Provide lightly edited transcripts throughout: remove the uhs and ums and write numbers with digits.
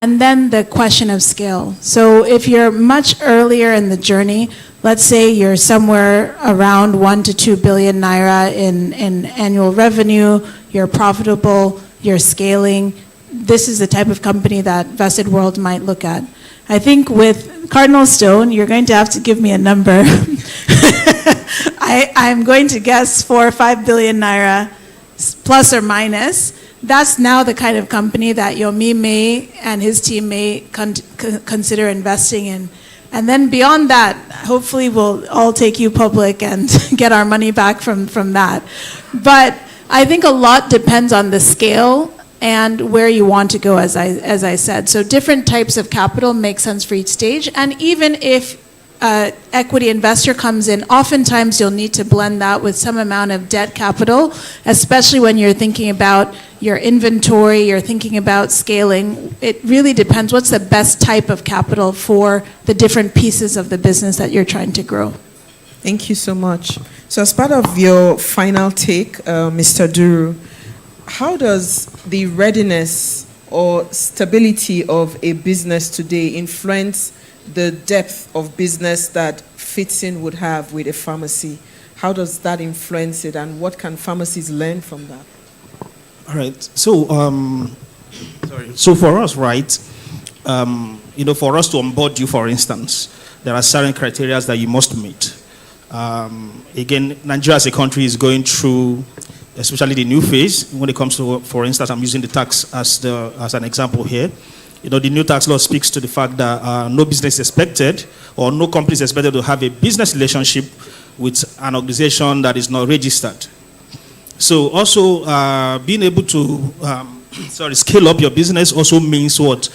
And then the question of scale. So if you're much earlier in the journey, let's say you're somewhere around 1 to 2 billion naira in annual revenue, you're profitable, you're scaling, this is the type of company that Vested World might look at. I think with Cardinal Stone, you're going to have to give me a number. I'm going to guess 4 or 5 billion naira, plus or minus. That's now the kind of company that Yomi may and his team may consider investing in. And then beyond that, hopefully we'll all take you public and get our money back from that. But I think a lot depends on the scale and where you want to go, as I said. So different types of capital make sense for each stage. And even if equity investor comes in, oftentimes you'll need to blend that with some amount of debt capital, especially when you're thinking about your inventory, you're thinking about scaling. It really depends what's the best type of capital for the different pieces of the business that you're trying to grow. Thank you so much. So as part of your final take, Mr. Duru, how does the readiness or stability of a business today influence the depth of business that Fitzin would have with a pharmacy? How does that influence it, and what can pharmacies learn from that? All right. So, So for us, right, for us to onboard you, for instance, there are certain criteria that you must meet. Again, Nigeria as a country is going through, especially the new phase, when it comes to, for instance, I'm using the tax as an example here. The new tax law speaks to the fact that no business is expected, or no company is expected to have a business relationship with an organization that is not registered. So also being able to scale up your business also means what?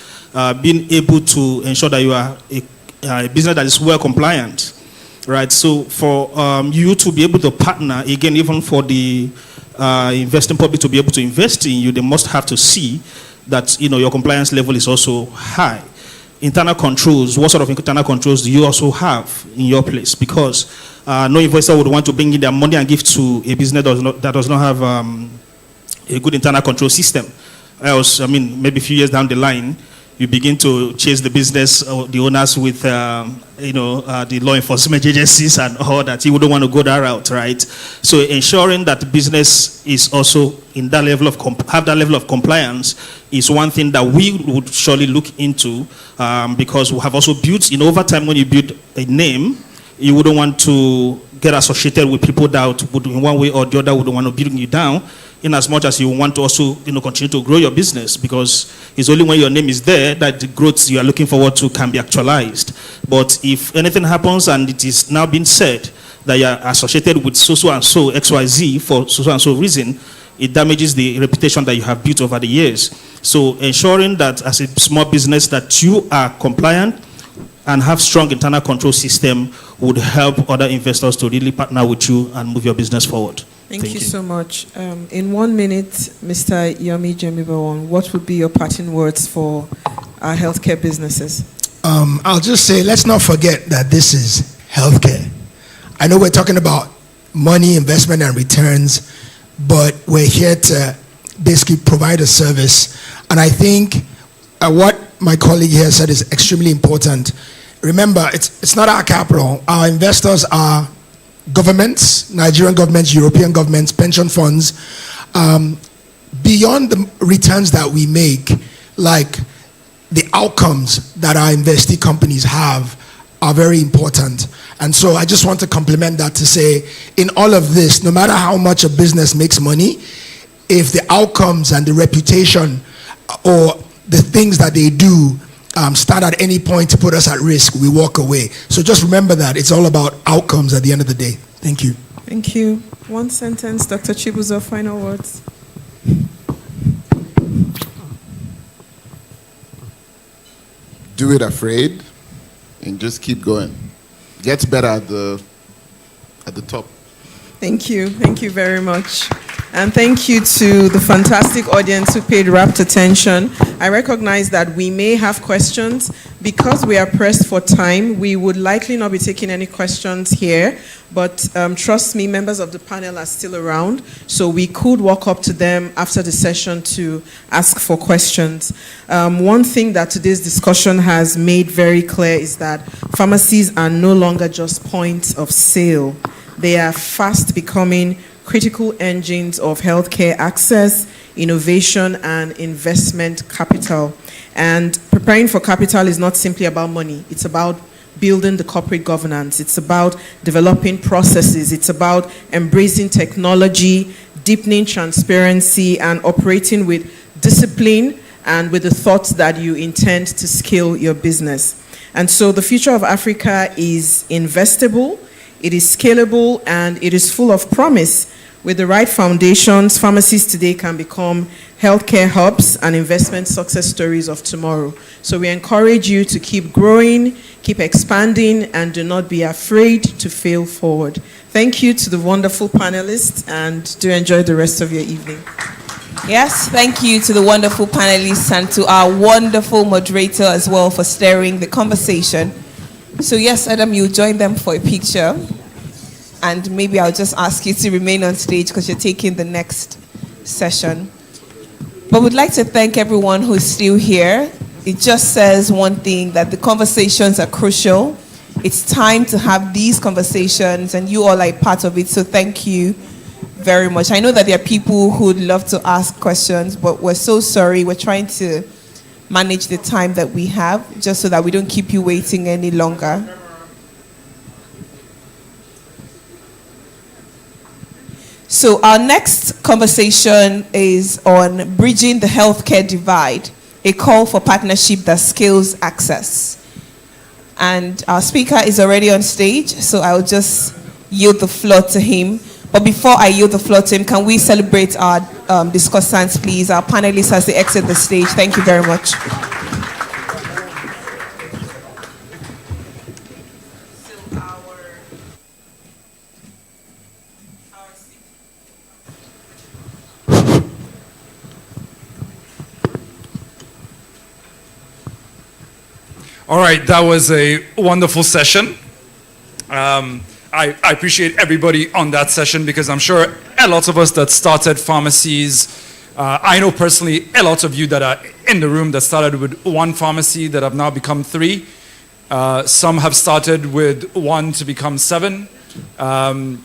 Being able to ensure that you are a business that is well compliant, right? So for you to be able to partner, again, even for the investing public to be able to invest in you, they must have to see that your compliance level is also high. Internal controls, what sort of internal controls do you also have in your place? Because no investor would want to bring in their money and give to a business that does not have a good internal control system. Else, maybe a few years down the line, you begin to chase the business, the owners with, the law enforcement agencies and all that. You wouldn't want to go that route, right? So ensuring that the business is also in that level of have that level of compliance is one thing that we would surely look into, because we have also built, over time when you build a name, you wouldn't want to get associated with people that would, in one way or the other, would want to bring you down, in as much as you want to also, continue to grow your business, because it's only when your name is there that the growth you are looking forward to can be actualized. But if anything happens and it is now being said that you are associated with so and so XYZ for so and so reason, it damages the reputation that you have built over the years. So ensuring that as a small business that you are compliant and have strong internal control system would help other investors to really partner with you and move your business forward. Thank you so much. In 1 minute, Mr. Yomi Jemibawon, what would be your parting words for our healthcare businesses? I'll just say, let's not forget that this is healthcare. I know we're talking about money, investment, and returns, but we're here to basically provide a service. And I think what my colleague here said is extremely important. Remember, it's not our capital. Our investors are governments, Nigerian governments, European governments, pension funds. Beyond the returns that we make, like the outcomes that our investee companies have are very important. And so I just want to complement that to say, in all of this, no matter how much a business makes money, if the outcomes and the reputation or the things that they do start at any point to put us at risk, we walk away. So just remember that it's all about outcomes at the end of the day. Thank you. Thank you. One sentence, Dr. Chibuzo, final words. Do it afraid and just keep going. Gets better at the top. Thank you. Thank you very much. And thank you to the fantastic audience who paid rapt attention. I recognize that we may have questions, Because we are pressed for time, we would likely not be taking any questions here, but trust me, members of the panel are still around, so we could walk up to them after the session to ask for questions. One thing that today's discussion has made very clear is that pharmacies are no longer just points of sale. They are fast becoming critical engines of healthcare access, innovation, and investment capital. And preparing for capital is not simply about money. It's about building the corporate governance. It's about developing processes. It's about embracing technology, deepening transparency, and operating with discipline and with the thoughts that you intend to scale your business. And so the future of Africa is investable, it is scalable, and it is full of promise. With the right foundations, pharmacies today can become healthcare hubs and investment success stories of tomorrow. So we encourage you to keep growing, keep expanding, and do not be afraid to fail forward. Thank you to the wonderful panelists, and do enjoy the rest of your evening. Yes, thank you to the wonderful panelists and to our wonderful moderator as well for steering the conversation. So yes, Adam, you join them for a picture. And maybe I'll just ask you to remain on stage because you're taking the next session. But we'd like to thank everyone who's still here. It just says one thing, that the conversations are crucial. It's time to have these conversations, and you all are part of it, so thank you very much. I know that there are people who would love to ask questions, but we're so sorry. We're trying to manage the time that we have, just so that we don't keep you waiting any longer. So our next conversation is on bridging the healthcare divide, a call for partnership that scales access. And our speaker is already on stage, so I'll just yield the floor to him. But before I yield the floor to him, can we celebrate our discussants, please, our panelists as they exit the stage. Thank you very much. All right, that was a wonderful session. I appreciate everybody on that session because I'm sure a lot of us that started pharmacies, I know personally a lot of you that are in the room that started with one pharmacy that have now become 3. Some have started with 1 to become 7.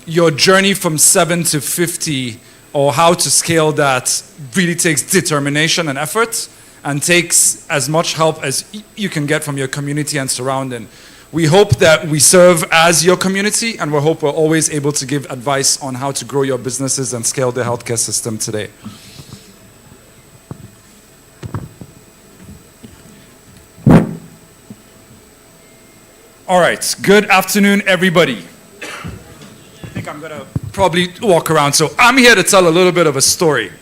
Your journey from 7 to 50 or how to scale that really takes determination and effort, and takes as much help as you can get from your community and surrounding. We hope that we serve as your community, and we hope we're always able to give advice on how to grow your businesses and scale the healthcare system today. All right, good afternoon, everybody. I think I'm gonna probably walk around. So I'm here to tell a little bit of a story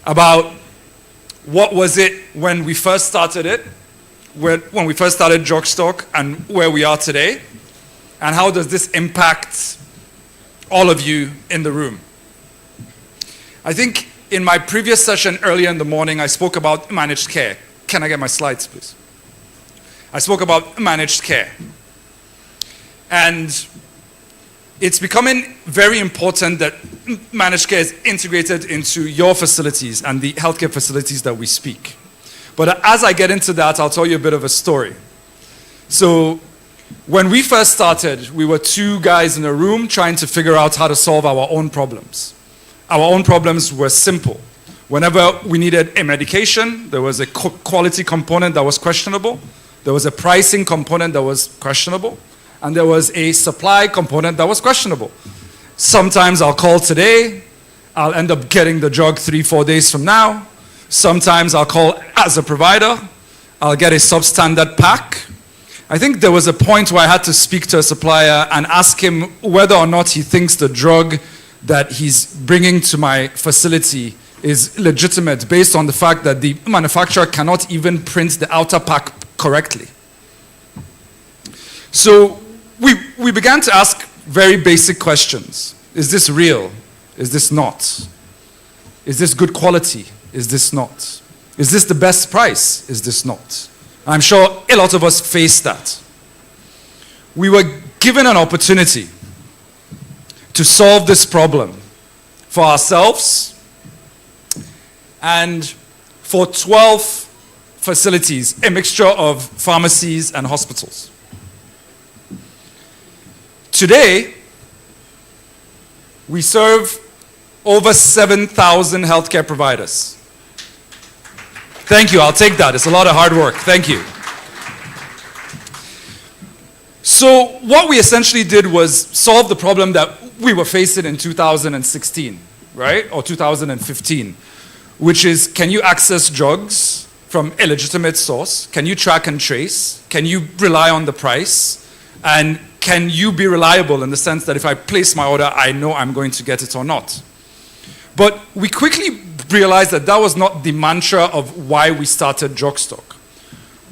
about what was it when we first started it, when we first started Jockstock, and where we are today, and how does this impact all of you in the room. I think in my previous session earlier in the morning, I spoke about managed care. Can I get my slides, please? I spoke about managed care. And it's becoming very important that managed care is integrated into your facilities and the healthcare facilities that we speak. But as I get into that, I'll tell you a bit of a story. So when we first started, we were 2 guys in a room trying to figure out how to solve our own problems. Our own problems were simple. Whenever we needed a medication, there was a quality component that was questionable, there was a pricing component that was questionable, and there was a supply component that was questionable. Sometimes I'll call today, I'll end up getting the drug 3-4 days from now. Sometimes I'll call as a provider, I'll get a substandard pack. I think there was a point where I had to speak to a supplier and ask him whether or not he thinks the drug that he's bringing to my facility is legitimate based on the fact that the manufacturer cannot even print the outer pack correctly. So we began to ask very basic questions. Is this real? Is this not? Is this good quality? Is this not? Is this the best price? Is this not? I'm sure a lot of us face that. We were given an opportunity to solve this problem for ourselves and for 12 facilities, a mixture of pharmacies and hospitals. Today, we serve over 7,000 healthcare providers. Thank you, I'll take that. It's a lot of hard work. Thank you. So what we essentially did was solve the problem that we were facing in 2016, right? Or 2015, which is, can you access drugs from a legitimate source? Can you track and trace? Can you rely on the price? And can you be reliable in the sense that if I place my order, I know I'm going to get it or not? But we quickly realized that that was not the mantra of why we started Drugstock.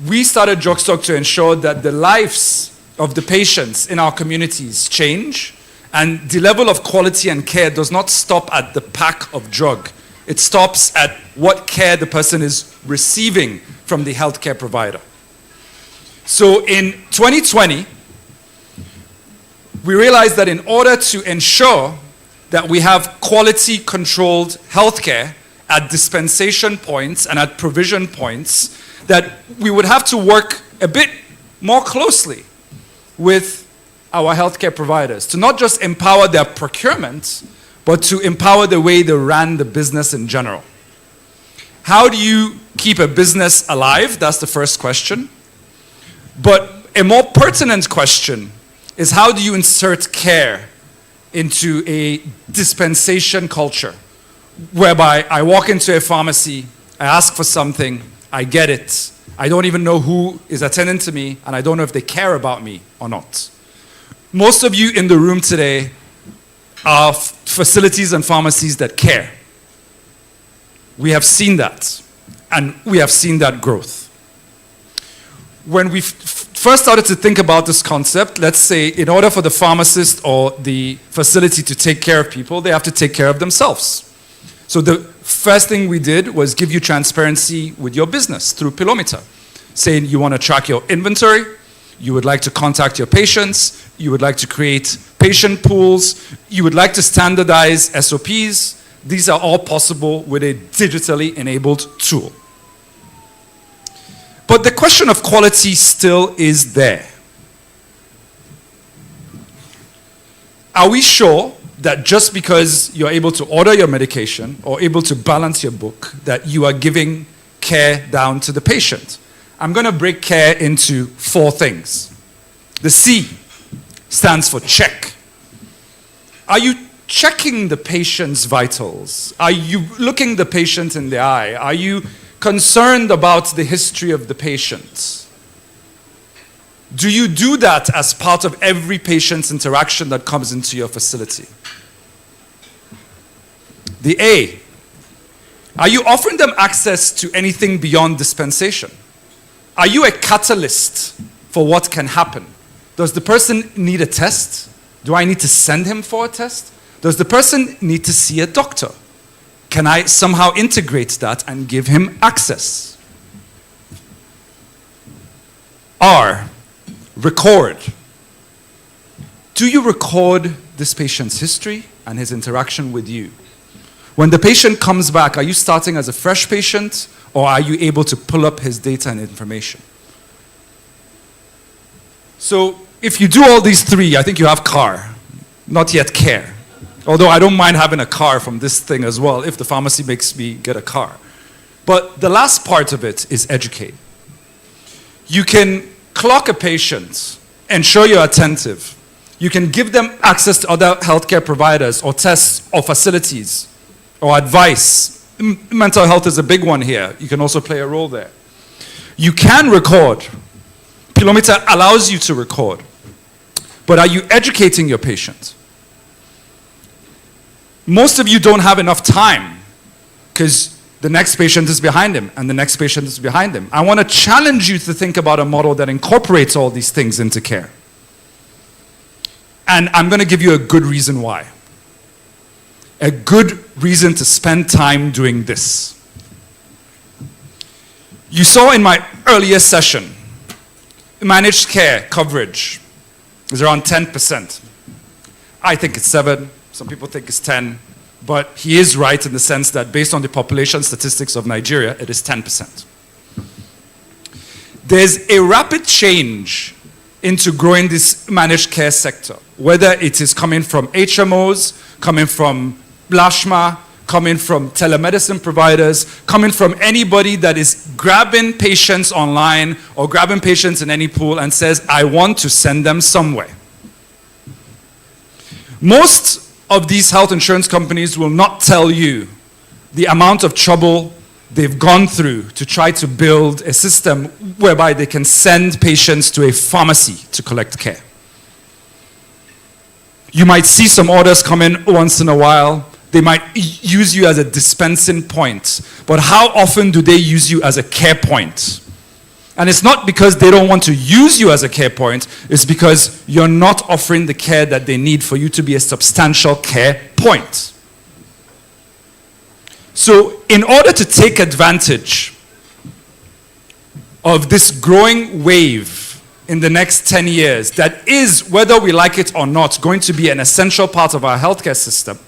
We started Drugstock to ensure that the lives of the patients in our communities change, and the level of quality and care does not stop at the pack of drug. It stops at what care the person is receiving from the healthcare provider. So in 2020, we realized that in order to ensure that we have quality controlled healthcare at dispensation points and at provision points, that we would have to work a bit more closely with our healthcare providers to not just empower their procurement, but to empower the way they ran the business in general. How do you keep a business alive? That's the first question. But a more pertinent question is, how do you insert care into a dispensation culture whereby I walk into a pharmacy, I ask for something, I get it, I don't even know who is attending to me, and I don't know if they care about me or not. Most of you in the room today are facilities and pharmacies that care. We have seen that, and we have seen that growth. When we first started to think about this concept, let's say in order for the pharmacist or the facility to take care of people, they have to take care of themselves. So the first thing we did was give you transparency with your business through Pilometer, saying you want to track your inventory, you would like to contact your patients, you would like to create patient pools, you would like to standardize SOPs. These are all possible with a digitally enabled tool. But the question of quality still is there. Are we sure that just because you're able to order your medication or able to balance your book, that you are giving care down to the patient? I'm going to break care into 4 things. The C stands for check. Are you checking the patient's vitals? Are you looking the patient in the eye? Are you concerned about the history of the patient? Do you do that as part of every patient's interaction that comes into your facility? The A, are you offering them access to anything beyond dispensation? Are you a catalyst for what can happen? Does the person need a test? Do I need to send him for a test? Does the person need to see a doctor? Can I somehow integrate that and give him access? R, record. Do you record this patient's history and his interaction with you? When the patient comes back, are you starting as a fresh patient, or are you able to pull up his data and information? So if you do all these 3, I think you have CAR, not yet care. Although I don't mind having a car from this thing as well if the pharmacy makes me get a car. But the last part of it is educate. You can clock a patient, ensure you're attentive. You can give them access to other healthcare providers or tests or facilities or advice. Mental health is a big one here. You can also play a role there. You can record. Pilometer allows you to record. But are you educating your patient? Most of you don't have enough time because the next patient is behind him and the next patient is behind him. I want to challenge you to think about a model that incorporates all these things into care. And I'm going to give you a good reason why. A good reason to spend time doing this. You saw in my earlier session, managed care coverage is around 10%. I think it's 7, some people think it's 10, but he is right in the sense that based on the population statistics of Nigeria, it is 10%. There's a rapid change into growing this managed care sector, whether it is coming from HMOs, coming from Blashma, coming from telemedicine providers, coming from anybody that is grabbing patients online or grabbing patients in any pool and says, I want to send them somewhere. Most of these health insurance companies will not tell you the amount of trouble they've gone through to try to build a system whereby they can send patients to a pharmacy to collect care. You might see some orders come in once in a while. They might use you as a dispensing point. But how often do they use you as a care point? And it's not because they don't want to use you as a care point. It's because you're not offering the care that they need for you to be a substantial care point. So in order to take advantage of this growing wave in the next 10 years that is, whether we like it or not, going to be an essential part of our healthcare system.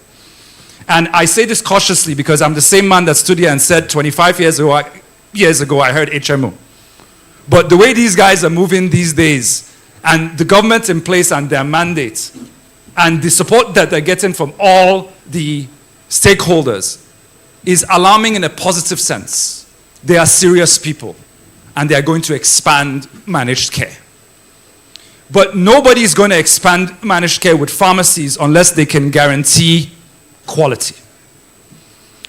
And I say this cautiously because I'm the same man that stood here and said 25 years ago I heard HMO. But the way these guys are moving these days, and the government in place and their mandates, and the support that they're getting from all the stakeholders, is alarming in a positive sense. They are serious people, and they are going to expand managed care. But nobody is going to expand managed care with pharmacies unless they can guarantee quality.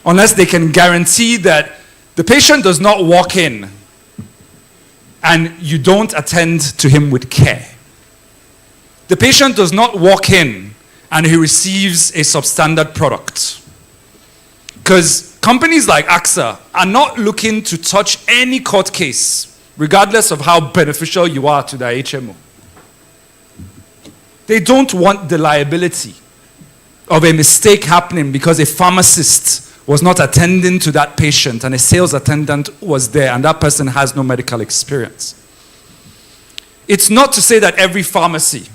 Unless they can guarantee that the patient does not walk in and you don't attend to him with care. The patient does not walk in and he receives a substandard product. Because companies like AXA are not looking to touch any court case, regardless of how beneficial you are to their HMO. They don't want the liability of a mistake happening because a pharmacist was not attending to that patient and a sales attendant was there and that person has no medical experience. It's not to say that every pharmacy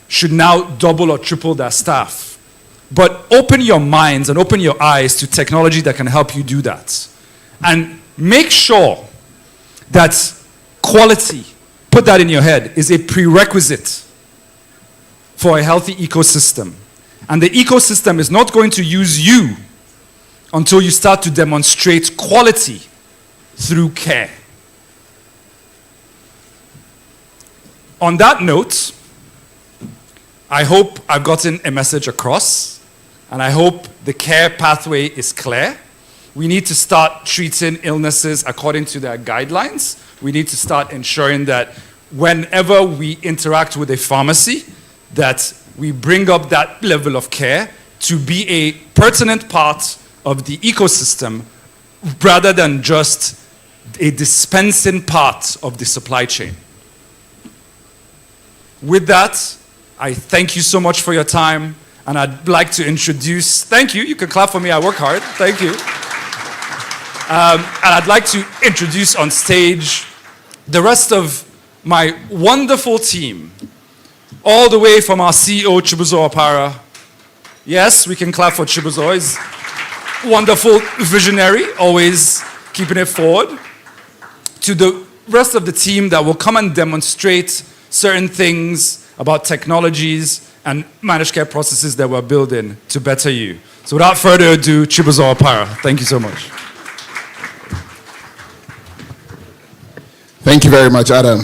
should now double or triple their staff. But open your minds and open your eyes to technology that can help you do that. And make sure that quality, put that in your head, is a prerequisite for a healthy ecosystem. And the ecosystem is not going to use you until you start to demonstrate quality through care. On that note, I hope I've gotten a message across. And I hope the care pathway is clear. We need to start treating illnesses according to their guidelines. We need to start ensuring that whenever we interact with a pharmacy, that we bring up that level of care to be a pertinent part of the ecosystem rather than just a dispensing part of the supply chain. With that, I thank you so much for your time. And I'd like to introduce, thank you can clap for me, I work hard, thank you. And I'd like to introduce on stage the rest of my wonderful team, all the way from our CEO, Chibuzo Opara. Yes, we can clap for Chibuzo, he's wonderful visionary, always keeping it forward. To the rest of the team that will come and demonstrate certain things about technologies and managed care processes that we're building to better you. So without further ado, Chibuzo Opara. Thank you so much. Thank you very much, Adam.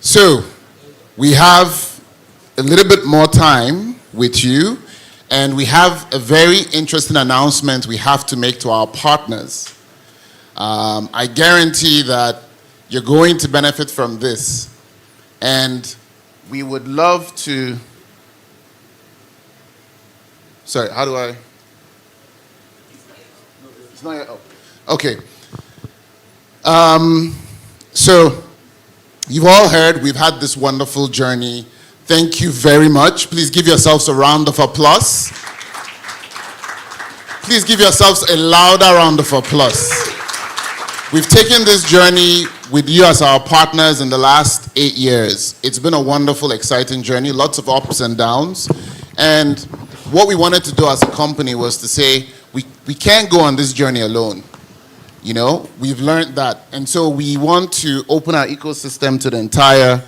So we have a little bit more time with you, and we have a very interesting announcement we have to make to our partners. I guarantee that you're going to benefit from this, and we would love to, sorry, how do I? It's not yet, oh, okay. So you've all heard we've had this wonderful journey. Thank you very much. Please give yourselves a round of applause. Please give yourselves a louder round of applause. We've taken this journey with you as our partners in the last 8 years. It's been a wonderful, exciting journey, lots of ups and downs. And what we wanted to do as a company was to say, we can't go on this journey alone. You know, we've learned that. And so we want to open our ecosystem to the entire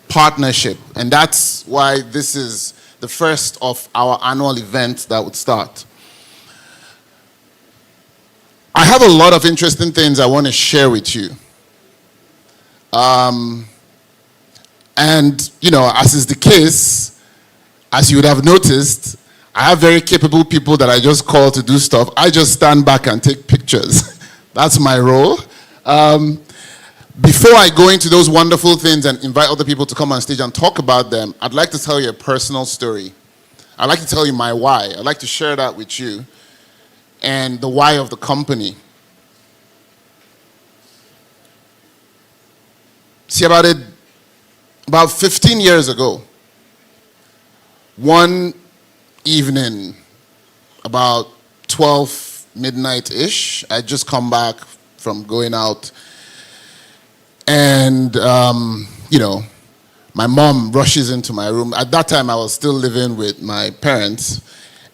partnership. And that's why this is the first of our annual events that would start. I have a lot of interesting things I want to share with you. And, you know, as is the case, as you would have noticed, I have very capable people that I just call to do stuff. I just stand back and take pictures. That's my role. Before I go into those wonderful things and invite other people to come on stage and talk about them, I'd like to tell you a personal story. I'd like to tell you my why. I'd like to share that with you and the why of the company. See, about 15 years ago, one evening, about 12 midnight-ish, I'd just come back from going out. And, you know, my mom rushes into my room. At that time, I was still living with my parents.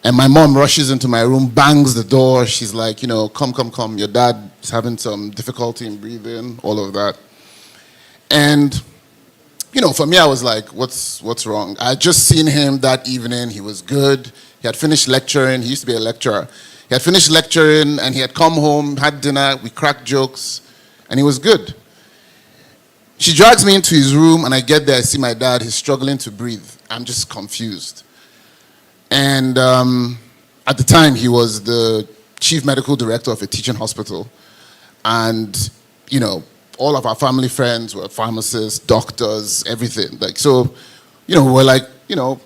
And my mom rushes into my room, bangs the door. She's like, you know, come. Your dad is having some difficulty in breathing, all of that. And, you know, for me, I was like, what's wrong? I had just seen him that evening. He was good. He had finished lecturing. He used to be a lecturer. He had finished lecturing, and he had come home, had dinner. We cracked jokes, and he was good. She drags me into his room, and I get there. I see my dad. He's struggling to breathe. I'm just confused. And at the time, he was the chief medical director of a teaching hospital. And, you know, all of our family friends were pharmacists, doctors, everything. Like, so, you know, we're like, you know,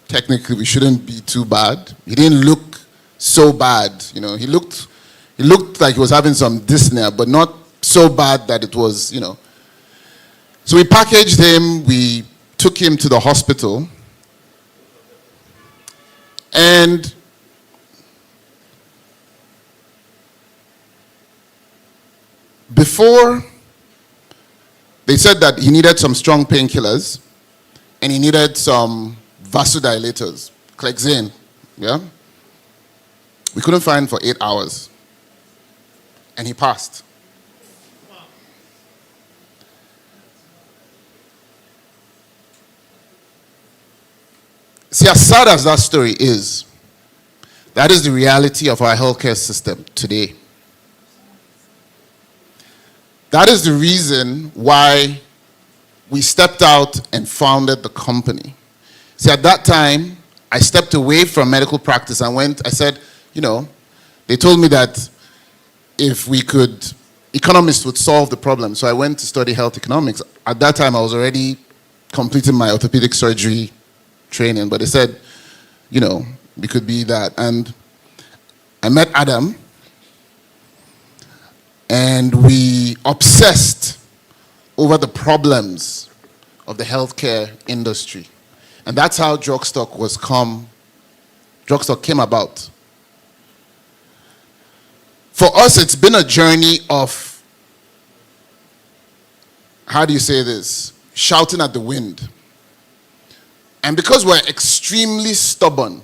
technically we shouldn't be too bad. He didn't look so bad. You know, he looked like he was having some dyspnea, but not so bad that it was, you know. So we packaged him, we took him to the hospital, and before, they said that he needed some strong painkillers and he needed some vasodilators, Clexane, yeah? We couldn't find for 8 hours. And he passed. See, as sad as that story is, that is the reality of our healthcare system today. That is the reason why we stepped out and founded the company. See, at that time, I stepped away from medical practice and I said, you know, they told me that if we could, economists would solve the problem. So I went to study health economics. At that time, I was already completing my orthopedic surgery training, but they said, you know, we could be that. And I met Adam, and we obsessed over the problems of the healthcare industry. And that's how Drugstock came about. For us, it's been a journey of, how do you say this? Shouting at the wind. And because we're extremely stubborn,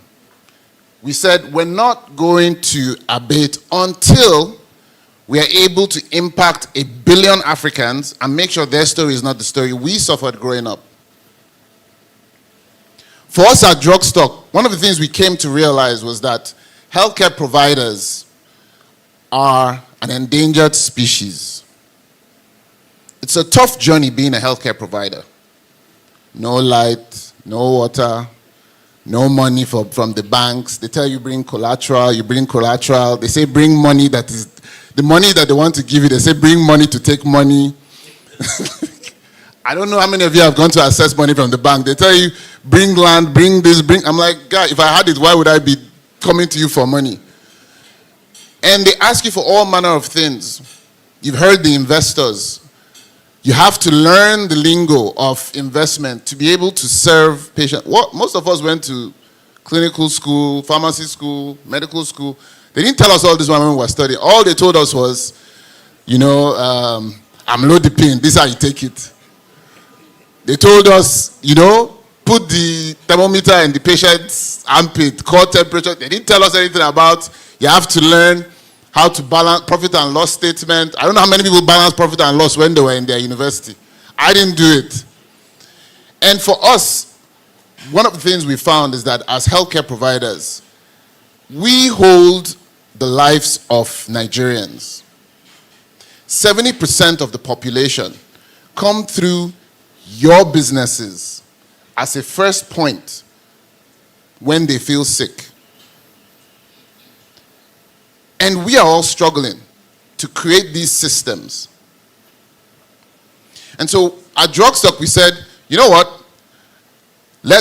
we said we're not going to abate until we are able to impact 1 billion Africans and make sure their story is not the story we suffered growing up. For us at Drugstock, one of the things we came to realize was that healthcare providers are an endangered species. It's a tough journey being a healthcare provider. No light, no water, no money from the banks. They tell you bring collateral, you bring collateral. They say bring money that is the money that they want to give you. They say bring money to take money. I don't know how many of you have gone to access money from the bank. They tell you bring land, bring this, bring. I'm like, God, if I had it, why would I be coming to you for money? And they ask you for all manner of things. You've heard the investors. You have to learn the lingo of investment to be able to serve patients. Most of us went to clinical school, pharmacy school, medical school. They didn't tell us all this when we were studying. All they told us was, I'm low the pin, this is how you take it. They told us, put the thermometer in the patient's armpit, core temperature. They didn't tell us anything about, you have to learn how to balance profit and loss statement. I don't know how many people balance profit and loss when they were in their university. I didn't do it. And for us, one of the things we found is that as healthcare providers, we hold the lives of Nigerians. 70% of the population come through your businesses as a first point when they feel sick. And we are all struggling to create these systems. And so at Drugstock, we said, you know what?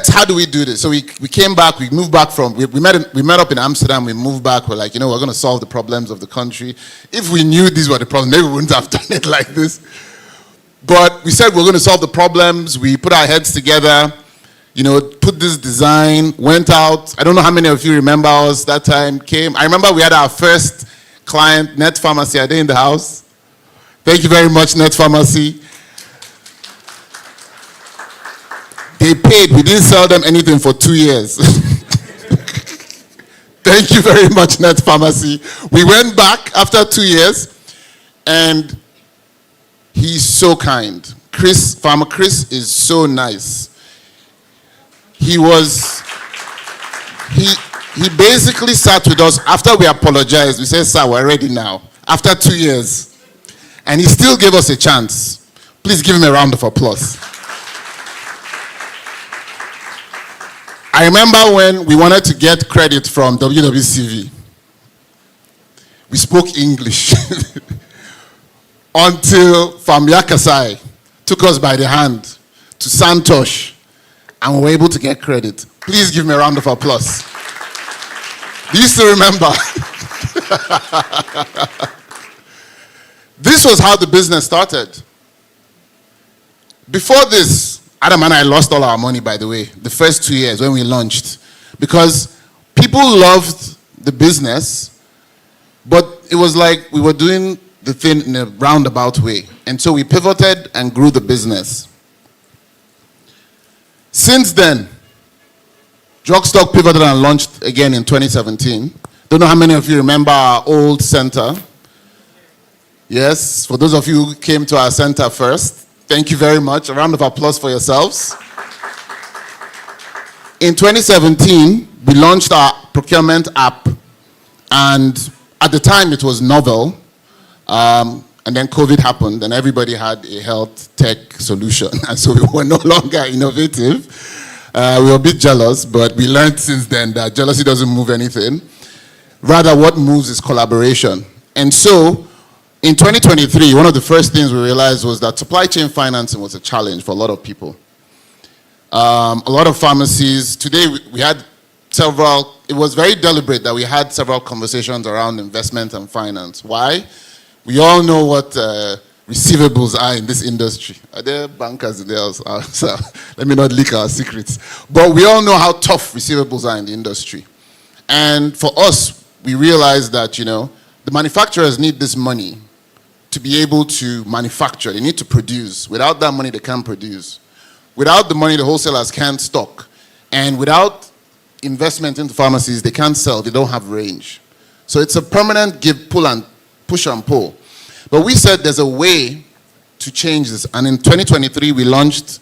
How do we do this? So we came back, we moved back we met up in Amsterdam, we moved back, we're like, we're going to solve the problems of the country. If we knew these were the problems, maybe we wouldn't have done it like this. But we said we're going to solve the problems, we put our heads together, put this design, went out. I don't know how many of you remember us that time, came. I remember we had our first client, Net Pharmacy. Are they in the house? Thank you very much, Net Pharmacy. They paid. We didn't sell them anything for 2 years. Thank you very much, Net Pharmacy. We went back after 2 years, and he's so kind. Farmer Chris is so nice. He basically sat with us after we apologized. We said, sir, we're ready now. After 2 years. And he still gave us a chance. Please give him a round of applause. I remember when we wanted to get credit from WWCV. We spoke English. Until Famia Kasai took us by the hand to Santosh, and we were able to get credit. Please give me a round of applause. Do you still remember? This was how the business started. Before this, Adam and I lost all our money, by the way, the first 2 years when we launched, because people loved the business, but it was like we were doing the thing in a roundabout way. And so we pivoted and grew the business. Since then, Drugstock pivoted and launched again in 2017. Don't know how many of you remember our old center. Yes, for those of you who came to our center first, thank you very much. A round of applause for yourselves. In 2017, we launched our procurement app, and at the time it was novel, and then COVID happened, and everybody had a health tech solution, and so we were no longer innovative. We were a bit jealous, but we learned since then that jealousy doesn't move anything. Rather, what moves is collaboration. And so, in 2023, one of the first things we realized was that supply chain financing was a challenge for a lot of people. A lot of pharmacies, today we had several, it was very deliberate that we had several conversations around investment and finance. Why? We all know what receivables are in this industry. Are there bankers in there? So let me not leak our secrets. But we all know how tough receivables are in the industry. And for us, we realized that, the manufacturers need this money to be able to manufacture. They need to produce. Without that money, they can't produce. Without the money, the wholesalers can't stock. And without investment into pharmacies, they can't sell. They don't have range. So it's a permanent push and pull. But we said there's a way to change this. And in 2023, we launched